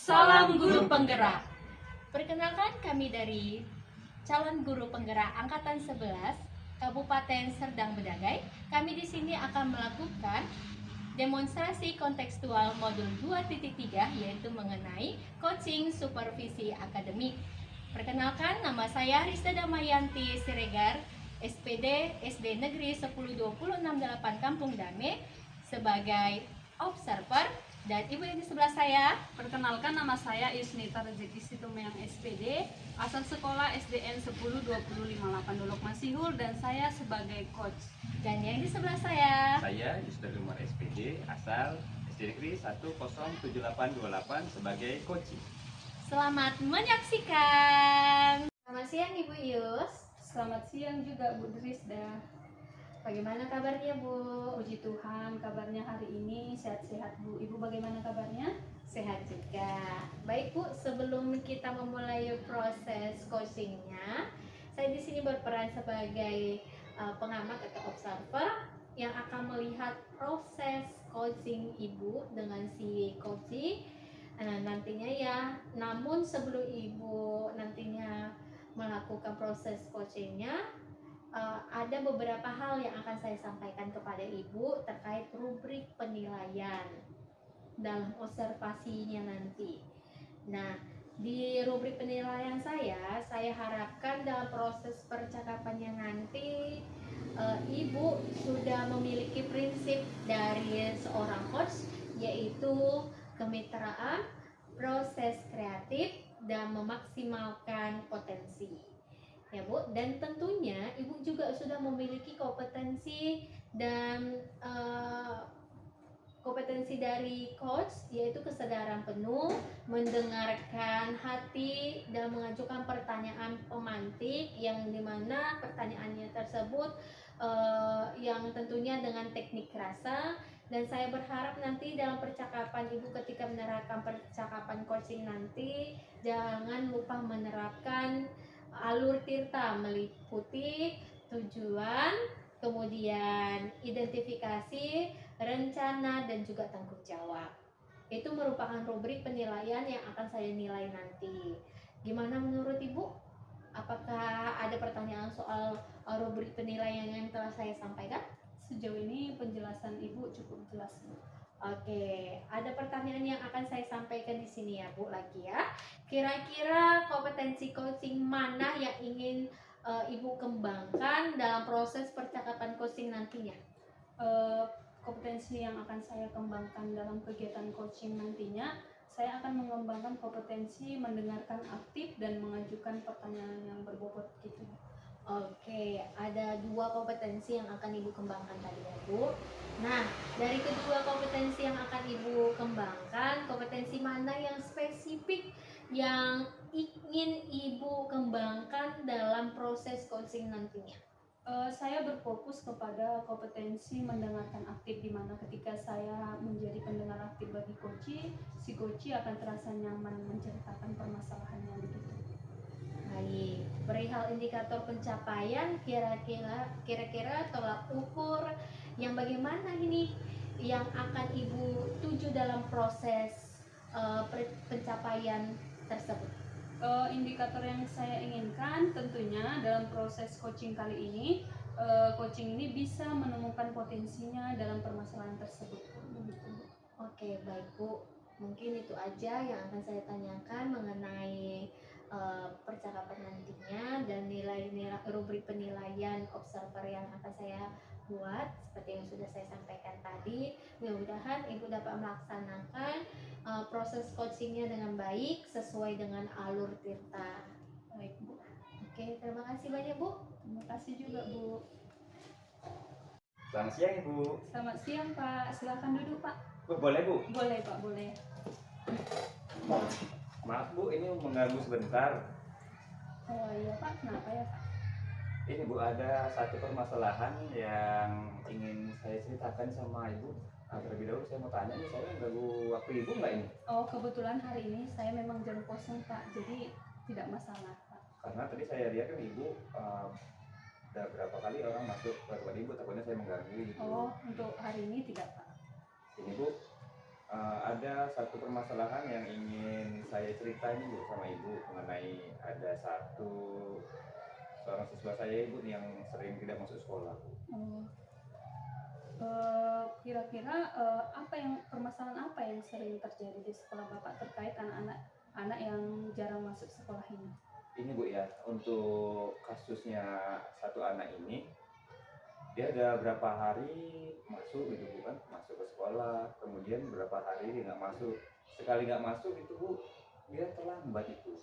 Salam Guru Penggerak. Perkenalkan, kami dari calon guru penggerak angkatan 11 Kabupaten Serdang Bedagai. Kami di sini akan melakukan demonstrasi kontekstual modul 2.3 yaitu mengenai coaching supervisi akademik. Perkenalkan, nama saya Rizda Damayanti Siregar, SPD SD Negeri 10268 Kampung Dame sebagai observer, dan ibu yang di sebelah saya. Perkenalkan, nama saya Yusnita Rezeki Situmeyang SPD, asal sekolah SDN 102058 Dolok Masihul, dan saya sebagai coach. Dan yang di sebelah saya Yusda Umar SPD, asal SD Negeri 107828 sebagai coach. Selamat menyaksikan. Selamat siang Ibu Yus. Selamat siang juga Bu Rizda. Bagaimana kabarnya Bu? Puji Tuhan, kabarnya hari ini sehat-sehat Bu. Ibu bagaimana kabarnya? Sehat juga. Baik Bu, sebelum kita memulai proses coachingnya, saya di sini berperan sebagai pengamat atau observer yang akan melihat proses coaching Ibu dengan si coachee. Nantinya ya, namun sebelum Ibu nantinya melakukan proses coachingnya, ada beberapa hal yang akan saya sampaikan kepada Ibu terkait rubrik penilaian dalam observasinya nanti. Nah, di rubrik penilaian saya harapkan dalam proses percakapannya nanti Ibu sudah memiliki prinsip dari seorang coach, yaitu kemitraan, proses kreatif, dan memaksimalkan potensi. Ya Bu, dan tentunya Ibu juga sudah memiliki kompetensi dan kompetensi dari coach, yaitu kesadaran penuh, mendengarkan hati, dan mengajukan pertanyaan pemantik yang dimana pertanyaannya tersebut yang tentunya dengan teknik rasa. Dan saya berharap nanti dalam percakapan Ibu ketika menerapkan percakapan coaching nanti, jangan lupa menerapkan alur tirta, meliputi tujuan, kemudian identifikasi, rencana, dan juga tanggung jawab. Itu merupakan rubrik penilaian yang akan saya nilai nanti. Gimana menurut Ibu? Apakah ada pertanyaan soal rubrik penilaian yang telah saya sampaikan? Sejauh ini penjelasan Ibu cukup jelas Bu. Oke, ada pertanyaan yang akan saya sampaikan di sini ya Bu lagi ya. Kira-kira kompetensi coaching mana yang ingin Ibu kembangkan dalam proses percakapan coaching nantinya? Kompetensi yang akan saya kembangkan dalam kegiatan coaching nantinya, saya akan mengembangkan kompetensi mendengarkan aktif dan mengajukan pertanyaan yang berbobot gitu. Oke, ada dua kompetensi yang akan Ibu kembangkan tadi ya Bu. Nah, dari kedua kompetensi yang akan Ibu kembangkan, kompetensi mana yang spesifik yang ingin Ibu kembangkan dalam proses coaching nantinya? Saya berfokus kepada kompetensi mendengarkan aktif, di mana ketika saya menjadi pendengar aktif bagi coachee, si coachee akan terasa nyaman menceritakan permasalahannya begitu. Baik, perihal indikator pencapaian, kira-kira tolak ukur yang bagaimana ini yang akan Ibu tuju dalam proses pencapaian tersebut? Indikator yang saya inginkan tentunya dalam proses coaching kali ini, coaching ini bisa menemukan potensinya dalam permasalahan tersebut. Begitu. Oke, baik Bu. Mungkin itu aja yang akan saya tanyakan mengenai percakapan nantinya dan nilai-nilai rubrik penilaian observer yang akan saya buat seperti yang sudah saya sampaikan tadi. Mudah-mudahan Ibu dapat melaksanakan proses coachingnya dengan baik sesuai dengan alur tirta. Baik Bu. Oke, terima kasih banyak Bu. Terima kasih juga Bu. Selamat siang Ibu. Selamat siang Pak. Silakan duduk Pak. Boleh Bu? Boleh Pak, boleh. Maaf Bu, ini mengganggu sebentar. Oh iya Pak, kenapa ya Pak? Ini Bu, ada satu permasalahan yang ingin saya ceritakan sama Ibu. Terlebih dahulu saya mau tanya nih, saya mengganggu waktu Ibu nggak ini? Oh, kebetulan hari ini saya memang jam kosong Pak, jadi tidak masalah Pak. Karena tadi saya lihat kan Ibu udah berapa kali orang masuk ke tempat Ibu, takutnya saya mengganggu gitu. Oh, untuk hari ini tidak Pak. Ini Bu, Ada satu permasalahan yang ingin saya ceritain Bu sama Ibu mengenai ada seorang siswa saya Ibu yang sering tidak masuk sekolah. Oh, kira-kira permasalahan apa yang sering terjadi di sekolah Bapak terkait anak-anak yang jarang masuk sekolah ini? Ini Bu ya, untuk kasusnya satu anak ini, dia ada berapa hari masuk gitu Bu kan, masuk ke sekolah, kemudian berapa hari dia nggak masuk. Sekali nggak masuk itu Bu, dia terlambat itu.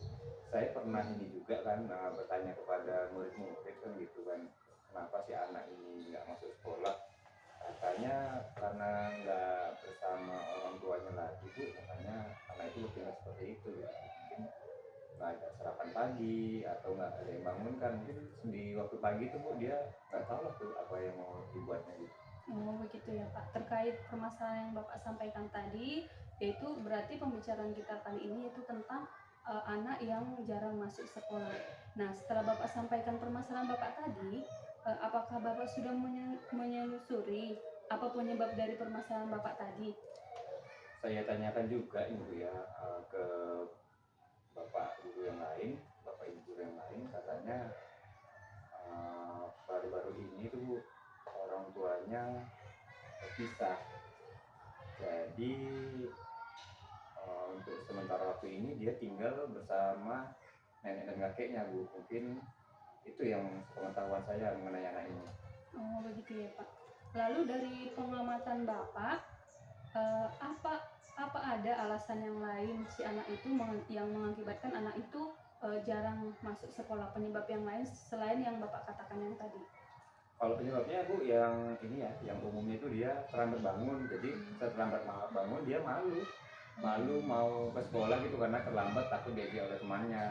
Saya pernah ini juga kan bertanya kepada murid-murid kan gitu kan, kenapa si anak ini nggak masuk sekolah? Katanya karena nggak bersama orang tuanya lagi Bu, makanya anak itu bertindak seperti itu ya. Mungkin nggak ada sarapan pagi atau nggak ada yang bangunkan, mungkin di waktu pagi itu Bu dia nggak tahu lah tuh apa yang mau dibuatnya gitu. Oh begitu ya Pak. Terkait permasalahan yang Bapak sampaikan tadi, yaitu berarti pembicaraan kita kali ini itu tentang anak yang jarang masuk sekolah. Nah setelah Bapak sampaikan permasalahan Bapak tadi, apakah Bapak sudah menyelusuri apa penyebab dari permasalahan Bapak tadi? Saya tanyakan juga ini Bu ya ke bapak guru yang lain, bapak ibu guru yang lain, katanya baru-baru ini tuh Bu, orang tuanya berpisah. Jadi untuk sementara waktu ini dia tinggal bersama nenek dan kakeknya Bu. Mungkin itu yang pengetahuan saya mengenai anak ini. Oh begitu ya Pak. Lalu dari pengamatan Bapak, apa ada alasan yang lain si anak itu yang mengakibatkan anak itu jarang masuk sekolah, penyebab yang lain selain yang Bapak katakan yang tadi? Kalau penyebabnya Bu yang ini ya, yang umumnya itu dia terlambat bangun. Jadi setelah terlambat bangun dia malu mau ke sekolah gitu karena terlambat, takut diajak oleh temannya.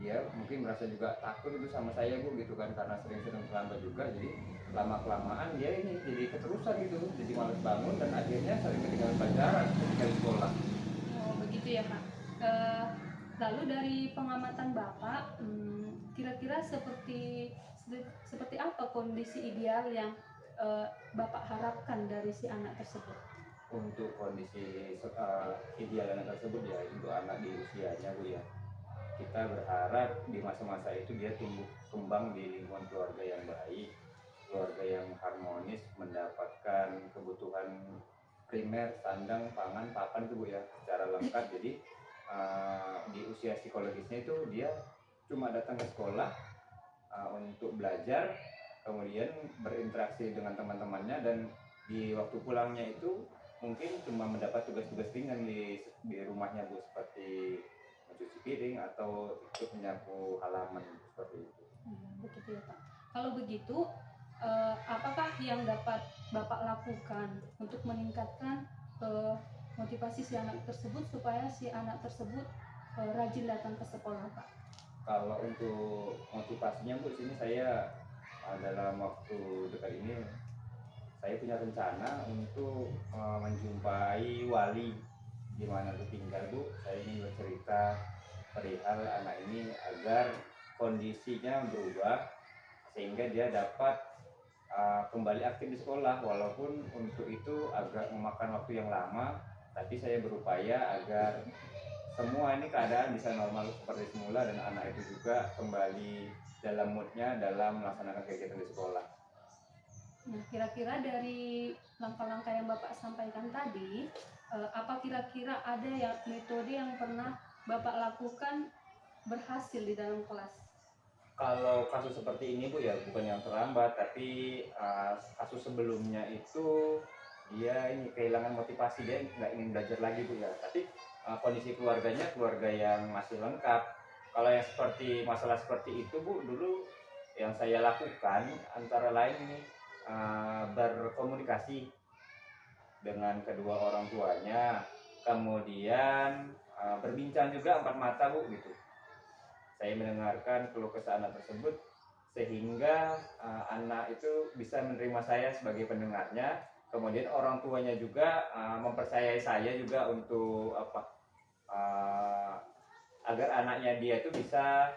Dia mungkin merasa juga takut itu sama saya Bu gitu kan, karena sering-sering terlambat juga. Jadi lama kelamaan dia ini jadi keterusan gitu, jadi malas bangun dan akhirnya sering ketinggalan pelajaran ketika di sekolah. Oh begitu ya Pak. Lalu dari pengamatan Bapak, kira-kira seperti apa kondisi ideal yang Bapak harapkan dari si anak tersebut? Untuk kondisi ideal anak tersebut ya, untuk anak di usianya Bu ya, kita berharap di masa-masa itu dia tumbuh kembang di lingkungan keluarga yang baik, keluarga yang harmonis, mendapatkan kebutuhan primer, sandang, pangan, papan itu Bu ya, secara lengkap. Jadi di usia psikologisnya itu dia cuma datang ke sekolah untuk belajar, kemudian berinteraksi dengan teman-temannya, dan di waktu pulangnya itu mungkin cuma mendapat tugas-tugas ringan di rumahnya Bu, seperti mencuci piring atau ikut menyapu halaman seperti itu. Begitu ya Pak. Kalau begitu, apakah yang dapat Bapak lakukan untuk meningkatkan motivasi si anak tersebut supaya si anak tersebut rajin datang ke sekolah Pak? Kalau untuk motivasinya Bu, sini saya dalam waktu dekat ini saya punya rencana untuk menjumpai wali di mana itu tinggal Bu. Saya ingin bercerita perihal anak ini agar kondisinya berubah sehingga dia dapat kembali aktif di sekolah, walaupun untuk itu agak memakan waktu yang lama, tapi saya berupaya agar semua ini keadaan bisa normal seperti semula dan anak itu juga kembali dalam moodnya dalam melaksanakan kegiatan di sekolah. Nah, kira-kira dari langkah-langkah yang Bapak sampaikan tadi, apa kira-kira ada metode yang pernah Bapak lakukan berhasil di dalam kelas? Kalau kasus seperti ini Bu ya, bukan yang terlambat, tapi kasus sebelumnya itu dia ini kehilangan motivasi, dia nggak ingin belajar lagi Bu ya. Tapi kondisi keluarganya keluarga yang masih lengkap. Kalau yang seperti masalah seperti itu Bu, dulu yang saya lakukan antara lain ini berkomunikasi dengan kedua orang tuanya, kemudian berbincang juga empat mata Bu gitu. Saya mendengarkan keluh kesah anak tersebut sehingga anak itu bisa menerima saya sebagai pendengarnya, kemudian orang tuanya juga mempercayai saya juga untuk agar anaknya dia itu bisa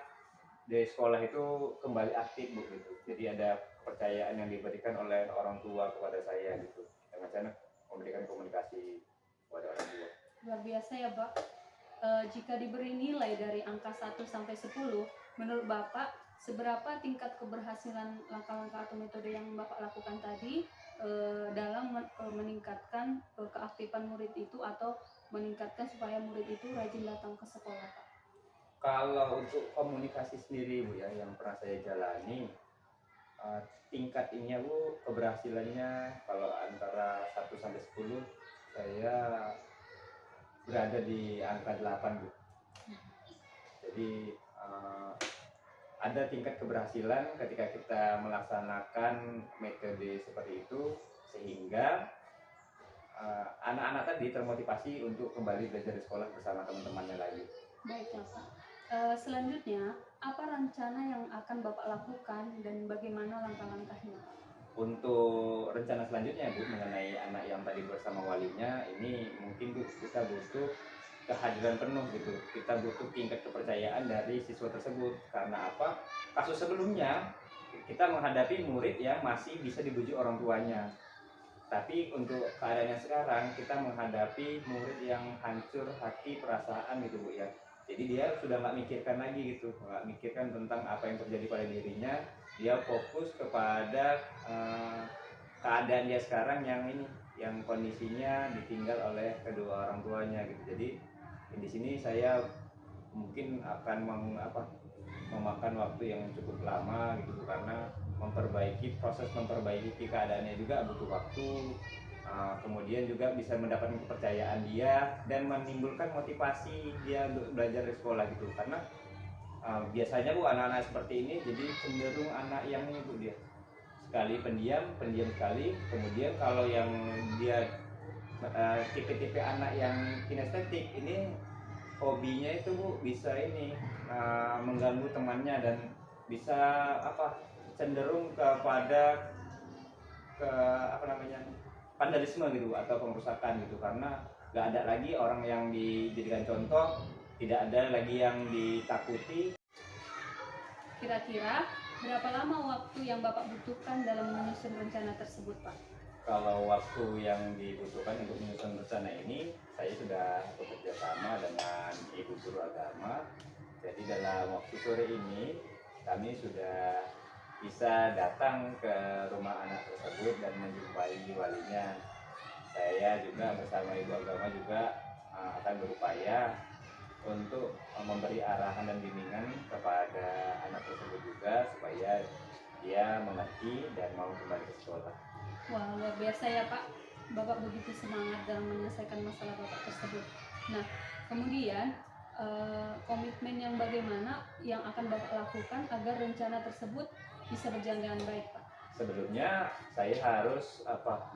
di sekolah itu kembali aktif Bu gitu. Jadi ada kepercayaan yang diberikan oleh orang tua kepada saya gitu, dengan cara memberikan komunikasi kepada orang tua. Luar biasa ya Pak. Jika diberi nilai dari angka 1 sampai 10, menurut Bapak seberapa tingkat keberhasilan langkah-langkah atau metode yang Bapak lakukan tadi dalam meningkatkan keaktifan murid itu atau meningkatkan supaya murid itu rajin datang ke sekolah Pak? Kalau untuk komunikasi sendiri Bu ya, yang pernah saya jalani, tingkat ini Bu, keberhasilannya kalau antara 1 sampai 10 saya berada di angka 8 Bu. Jadi ada tingkat keberhasilan ketika kita melaksanakan metode seperti itu, sehingga anak-anak tadi termotivasi untuk kembali belajar di sekolah bersama teman-temannya lagi. Baiklah Pak. Selanjutnya, apa rencana yang akan Bapak lakukan dan bagaimana langkah-langkahnya? Untuk rencana selanjutnya Bu, mengenai anak yang tadi bersama walinya, ini mungkin Bu, kita butuh kehadiran penuh gitu. Kita butuh tingkat kepercayaan dari siswa tersebut. Karena apa? Kasus sebelumnya kita menghadapi murid yang masih bisa dibujuk orang tuanya. Tapi untuk keadaannya sekarang kita menghadapi murid yang hancur hati, perasaan gitu Bu ya. Jadi dia sudah nggak mikirkan lagi gitu, nggak mikirkan tentang apa yang terjadi pada dirinya. Dia fokus kepada keadaan dia sekarang yang ini, yang kondisinya ditinggal oleh kedua orang tuanya gitu. Jadi di sini saya mungkin akan memakan waktu yang cukup lama gitu, karena proses memperbaiki keadaannya juga butuh waktu. Kemudian juga bisa mendapatkan kepercayaan dia dan menimbulkan motivasi dia untuk belajar di sekolah gitu. Karena biasanya Bu, anak-anak seperti ini jadi cenderung anak yang ini Bu, dia sekali pendiam sekali. Kemudian kalau yang dia tipe-tipe anak yang kinestetik ini, hobinya itu Bu bisa ini mengganggu temannya dan bisa cenderung kepada vandalisme gitu atau pengerusakan gitu, karena nggak ada lagi orang yang dijadikan contoh, tidak ada lagi yang ditakuti. Kira-kira berapa lama waktu yang Bapak butuhkan dalam menyusun rencana tersebut Pak? Kalau waktu yang dibutuhkan untuk menyusun rencana ini, saya sudah bekerja sama dengan Ibu Guru Agama. Jadi dalam waktu sore ini kami sudah bisa datang ke rumah anak tersebut dan menjumpai walinya. Saya juga bersama Ibu Agama juga akan berupaya untuk memberi arahan dan bimbingan kepada anak tersebut juga, supaya dia mengerti dan mau kembali ke sekolah. Wah, luar biasa ya Pak. Bapak begitu semangat dalam menyelesaikan masalah Bapak tersebut. Nah, kemudian komitmen yang bagaimana yang akan Bapak lakukan agar rencana tersebut bisa berjalan dengan baik Pak? Sebelumnya saya harus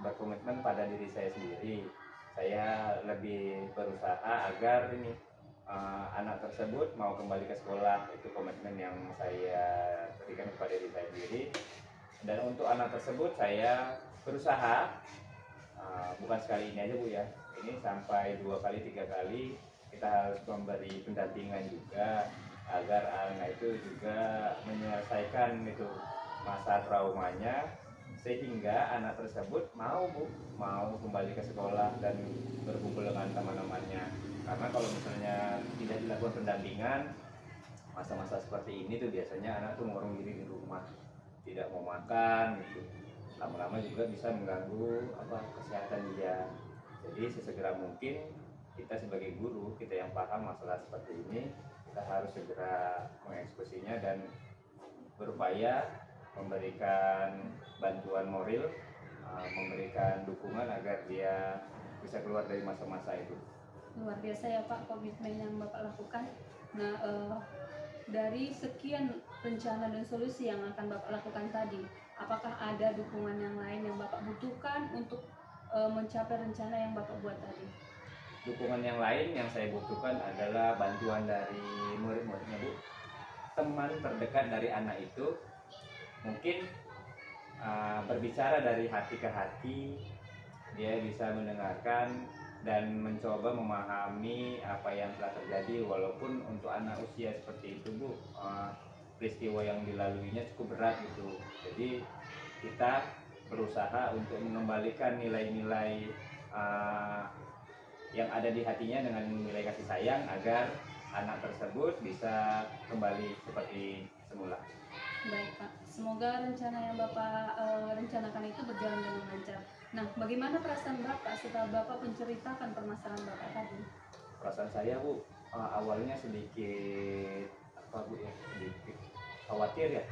berkomitmen pada diri saya sendiri. Saya lebih berusaha agar ini anak tersebut mau kembali ke sekolah. Itu komitmen yang saya berikan kepada diri saya sendiri. Dan untuk anak tersebut saya berusaha, bukan sekali ini aja Bu ya, ini sampai 2 kali 3 kali kita harus memberi pendampingan juga, agar anak itu juga menyelesaikan itu masa traumanya, sehingga anak tersebut mau kembali ke sekolah dan berkumpul dengan teman-temannya. Karena kalau misalnya tidak dilakukan pendampingan, masa-masa seperti ini tuh biasanya anak tuh ngurung diri di rumah, tidak mau makan gitu. Lama-lama juga bisa mengganggu kesehatan dia. Jadi sesegera mungkin kita sebagai guru, kita yang paham masalah seperti ini, kita harus segera mengeksekusinya dan berupaya memberikan bantuan moral, memberikan dukungan agar dia bisa keluar dari masa-masa itu. Luar biasa ya Pak komitmen yang Bapak lakukan. Nah, dari sekian rencana dan solusi yang akan Bapak lakukan tadi, apakah ada dukungan yang lain yang Bapak butuhkan untuk mencapai rencana yang Bapak buat tadi? Dukungan yang lain yang saya butuhkan adalah bantuan dari murid-muridnya Bu. Teman terdekat dari anak itu mungkin berbicara dari hati ke hati, dia bisa mendengarkan dan mencoba memahami apa yang telah terjadi. Walaupun untuk anak usia seperti itu Bu, peristiwa yang dilaluinya cukup berat gitu. Jadi kita berusaha untuk mengembalikan nilai-nilai yang ada di hatinya dengan nilai kasih sayang agar anak tersebut bisa kembali seperti semula. Baik Pak, semoga rencana yang Bapak rencanakan itu berjalan dengan lancar. Nah, bagaimana perasaan Bapak setelah Bapak menceritakan permasalahan Bapak tadi? Perasaan saya Bu, awalnya sedikit apa Bu ya, sedikit khawatir ya.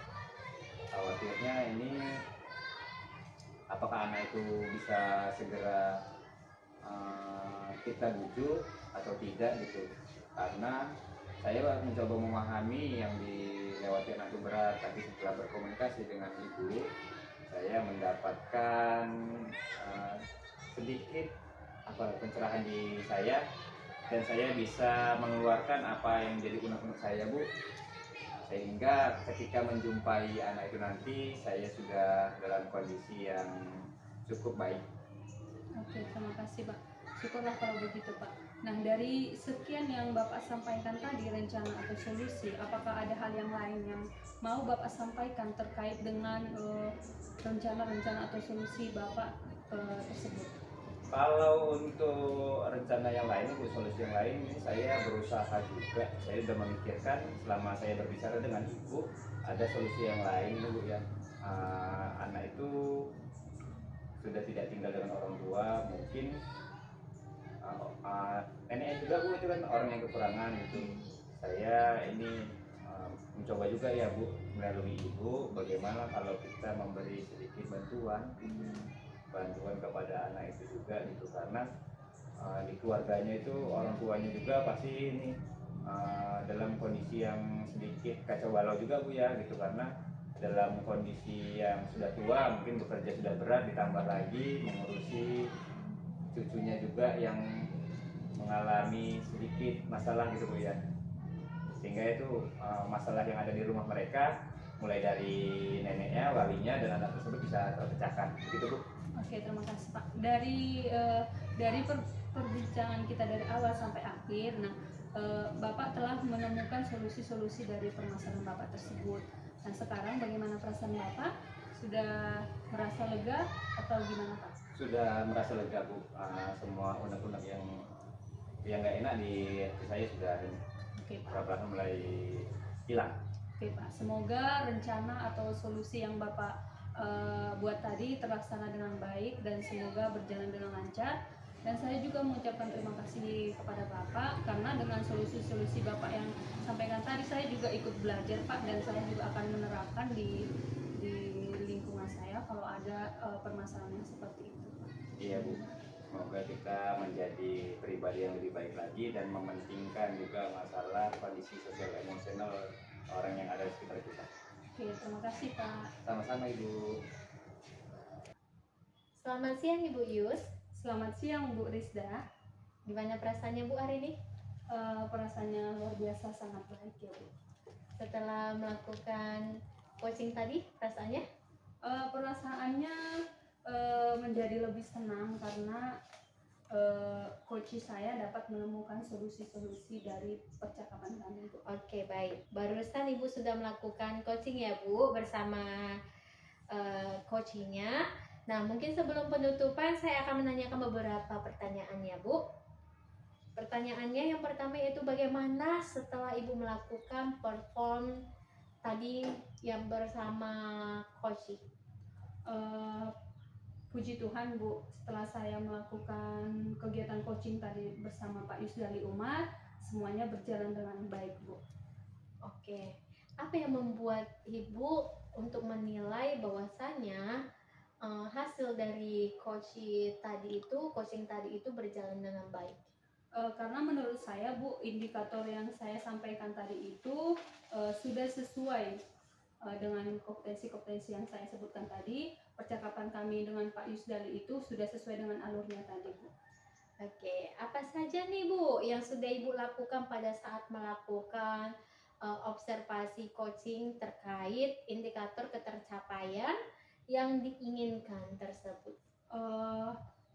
Khawatirnya ini apakah anak itu bisa segera kita bujuk atau tidak gitu, karena saya mencoba memahami yang dilewati anak itu berat, tapi setelah berkomunikasi dengan ibu saya mendapatkan sedikit pencerahan di saya, dan saya bisa mengeluarkan apa yang jadi unek-unek saya Bu, sehingga ketika menjumpai anak itu nanti saya sudah dalam kondisi yang cukup baik. Oke, terima kasih Pak. Syukurlah kalau begitu Pak. Nah, dari sekian yang Bapak sampaikan tadi, rencana atau solusi, apakah ada hal yang lain yang mau Bapak sampaikan terkait dengan rencana-rencana atau solusi Bapak tersebut? Kalau untuk rencana yang lain, untuk solusi yang lain, ini saya berusaha juga. Saya sudah memikirkan selama saya berbicara dengan ibu, ada solusi yang lain Bu ya. Anak itu sudah tidak tinggal dengan orang tua, mungkin neneknya juga Bu itu kan orang yang kekurangan gitu. Saya ini mencoba juga ya Bu, melalui ibu, bagaimana kalau kita memberi sedikit bantuan kepada anak itu juga gitu, karena di keluarganya itu orang tuanya juga pasti ini dalam kondisi yang sedikit kacau balau juga Bu ya gitu, karena dalam kondisi yang sudah tua, mungkin bekerja sudah berat, ditambah lagi mengurusi cucunya juga yang mengalami sedikit masalah gitu Bu ya, sehingga itu masalah yang ada di rumah mereka mulai dari neneknya, walinya, dan anak tersebut bisa terpecahkan begitu Bu. Oke, terima kasih Pak. Dari perbincangan kita dari awal sampai akhir, nah Bapak telah menemukan solusi-solusi dari permasalahan Bapak tersebut. Nah, sekarang bagaimana perasaan Bapak? Sudah merasa lega atau gimana Pak? Sudah merasa lega Bu, semua unek-unek yang nggak enak di hati saya sudah Oke Pak. perlahan mulai hilang. Oke Pak, semoga rencana atau solusi yang Bapak buat tadi terlaksana dengan baik dan semoga berjalan dengan lancar. Dan saya juga mengucapkan terima kasih kepada Bapak karena dengan solusi-solusi Bapak yang sampaikan tadi saya juga ikut belajar Pak, dan saya juga akan menerapkan di lingkungan saya kalau ada permasalahan yang seperti itu Pak. Iya Bu, semoga kita menjadi pribadi yang lebih baik lagi dan mementingkan juga masalah kondisi sosial emosional orang yang ada di sekitar kita. Oke, terima kasih Pak. Sama-sama Ibu. Selamat siang Ibu Yus. Selamat siang Bu Rizda. Gimana perasaannya Bu hari ini? Perasaannya luar biasa, sangat baik ya Bu. Setelah melakukan coaching tadi, perasaannya? Perasaannya menjadi lebih senang karena coach saya dapat menemukan solusi-solusi dari percakapan kami Bu. Oke, baik. Barusan Ibu sudah melakukan coaching ya Bu bersama coachingnya. Nah, mungkin sebelum penutupan saya akan menanyakan beberapa pertanyaan ya Bu. Pertanyaannya yang pertama yaitu bagaimana setelah Ibu melakukan perform tadi yang bersama coaching? Puji Tuhan Bu, setelah saya melakukan kegiatan coaching tadi bersama Pak Yusdali Umar, semuanya berjalan dengan baik Bu. Oke, apa yang membuat Ibu untuk menilai bahwasanya hasil dari coaching tadi itu berjalan dengan baik? Karena menurut saya Bu, indikator yang saya sampaikan tadi itu sudah sesuai dengan kompetensi-kompetensi yang saya sebutkan tadi. Percakapan kami dengan Pak Yusdali itu sudah sesuai dengan alurnya tadi Bu. Oke, apa saja nih Bu yang sudah Ibu lakukan pada saat melakukan observasi coaching terkait indikator ketercapaian yang diinginkan tersebut?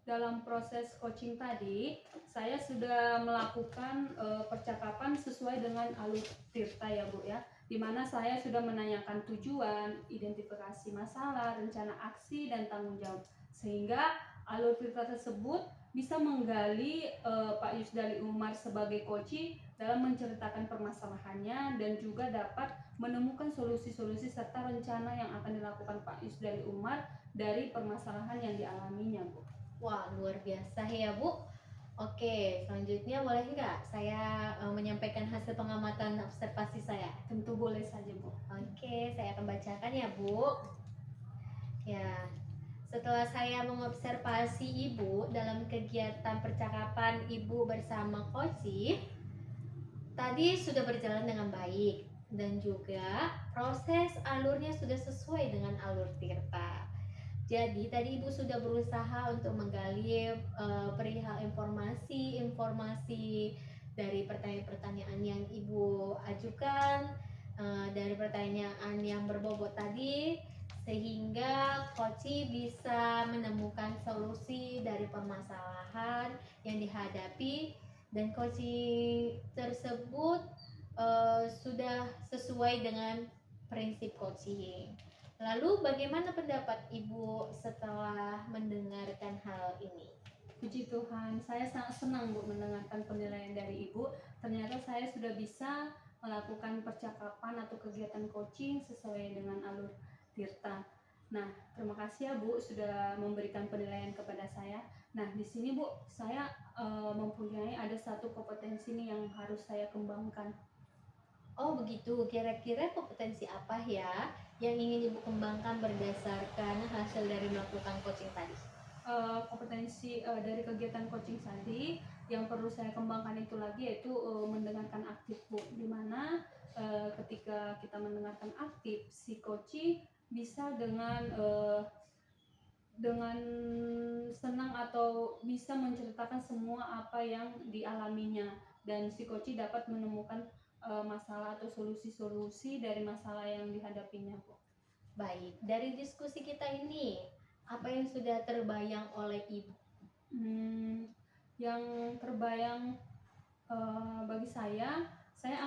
Dalam proses coaching tadi, saya sudah melakukan percakapan sesuai dengan alur Tirta ya Bu ya, di mana saya sudah menanyakan tujuan, identifikasi masalah, rencana aksi, dan tanggung jawab, sehingga alur Tirta tersebut bisa menggali Pak Yusdali Umar sebagai coach dalam menceritakan permasalahannya dan juga dapat menemukan solusi-solusi serta rencana yang akan dilakukan Pak Yusdali Umar dari permasalahan yang dialaminya, Bu. Wah, luar biasa ya, Bu. Oke, selanjutnya boleh nggak saya menyampaikan hasil pengamatan observasi saya? Tentu boleh saja, Bu. Oke, saya akan bacakan ya, Bu. Ya, setelah saya mengobservasi Ibu dalam kegiatan percakapan Ibu bersama Koci, tadi sudah berjalan dengan baik dan juga proses alurnya sudah sesuai dengan alur Tirta. Jadi tadi Ibu sudah berusaha untuk menggali perihal informasi dari pertanyaan-pertanyaan yang Ibu ajukan, dari pertanyaan yang berbobot tadi, sehingga Koci bisa menemukan solusi dari permasalahan yang dihadapi, dan Koci tersebut sudah sesuai dengan prinsip coaching. Lalu bagaimana pendapat Ibu setelah mendengarkan hal ini? Puji Tuhan, saya sangat senang, Bu, mendengarkan penilaian dari Ibu. Ternyata saya sudah bisa melakukan percakapan atau kegiatan coaching sesuai dengan alur Tirta. Nah, terima kasih ya, Bu, sudah memberikan penilaian kepada saya. Nah, di sini, Bu, saya mempunyai ada satu kompetensi nih yang harus saya kembangkan. Oh begitu, kira-kira kompetensi apa ya yang ingin Ibu kembangkan berdasarkan hasil dari melakukan coaching tadi? Kompetensi dari kegiatan coaching tadi yang perlu saya kembangkan itu lagi yaitu mendengarkan aktif, Bu, dimana ketika kita mendengarkan aktif si coaching bisa dengan senang atau bisa menceritakan semua apa yang dialaminya dan si coaching dapat menemukan masalah atau solusi-solusi dari masalah yang dihadapinya, Bu. Baik, dari diskusi kita ini, apa yang sudah terbayang oleh Ibu? Yang terbayang bagi saya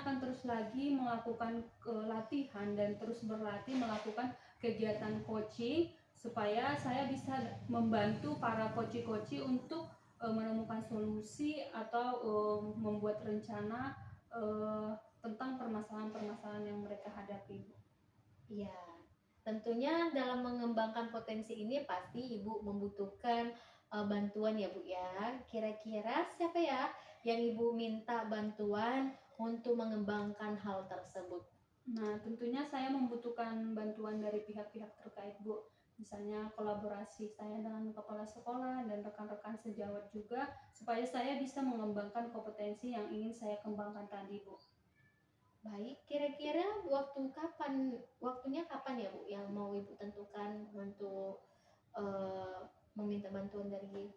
akan terus lagi melakukan latihan dan terus berlatih melakukan kegiatan coaching supaya saya bisa membantu para coach-coach untuk menemukan solusi atau membuat rencana tentang permasalahan-permasalahan yang mereka hadapi. Ya, tentunya dalam mengembangkan potensi ini pasti Ibu membutuhkan bantuan ya, Bu ya. Kira-kira siapa ya yang Ibu minta bantuan untuk mengembangkan hal tersebut? Nah, tentunya saya membutuhkan bantuan dari pihak-pihak terkait, Bu. Misalnya kolaborasi saya dengan kepala sekolah dan rekan-rekan sejawat juga supaya saya bisa mengembangkan kompetensi yang ingin saya kembangkan tadi, Bu. Baik, kira-kira waktunya kapan ya, Bu, yang mau Ibu tentukan untuk meminta bantuan dari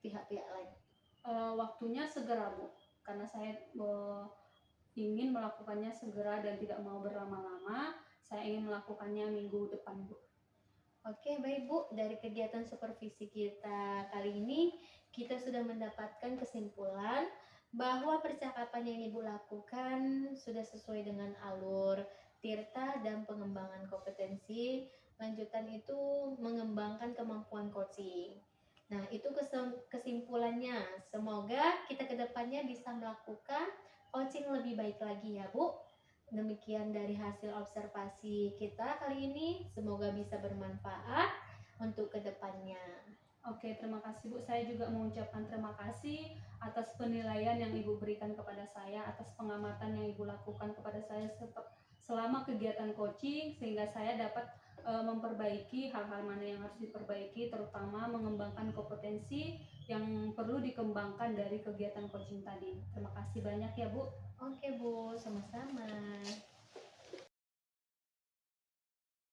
pihak-pihak lain? Waktunya segera, Bu, karena saya ingin melakukannya segera dan tidak mau berlama-lama. Saya ingin melakukannya minggu depan, Bu. Oke, baik Bu, dari kegiatan supervisi kita kali ini kita sudah mendapatkan kesimpulan bahwa percakapan yang Ibu lakukan sudah sesuai dengan alur Tirta dan pengembangan kompetensi. Lanjutan itu mengembangkan kemampuan coaching. Nah, itu kesimpulannya. Semoga kita kedepannya bisa melakukan coaching lebih baik lagi ya, Bu. Demikian dari hasil observasi kita kali ini. Semoga bisa bermanfaat untuk kedepannya. Oke, terima kasih, Bu. Saya juga mengucapkan terima kasih atas penilaian yang Ibu berikan kepada saya, atas pengamatan yang Ibu lakukan kepada saya selama kegiatan coaching, sehingga saya dapat memperbaiki hal-hal mana yang harus diperbaiki, terutama mengembangkan kompetensi yang perlu dikembangkan dari kegiatan coaching tadi. Terima kasih banyak ya, Bu. Oke Bu, sama-sama.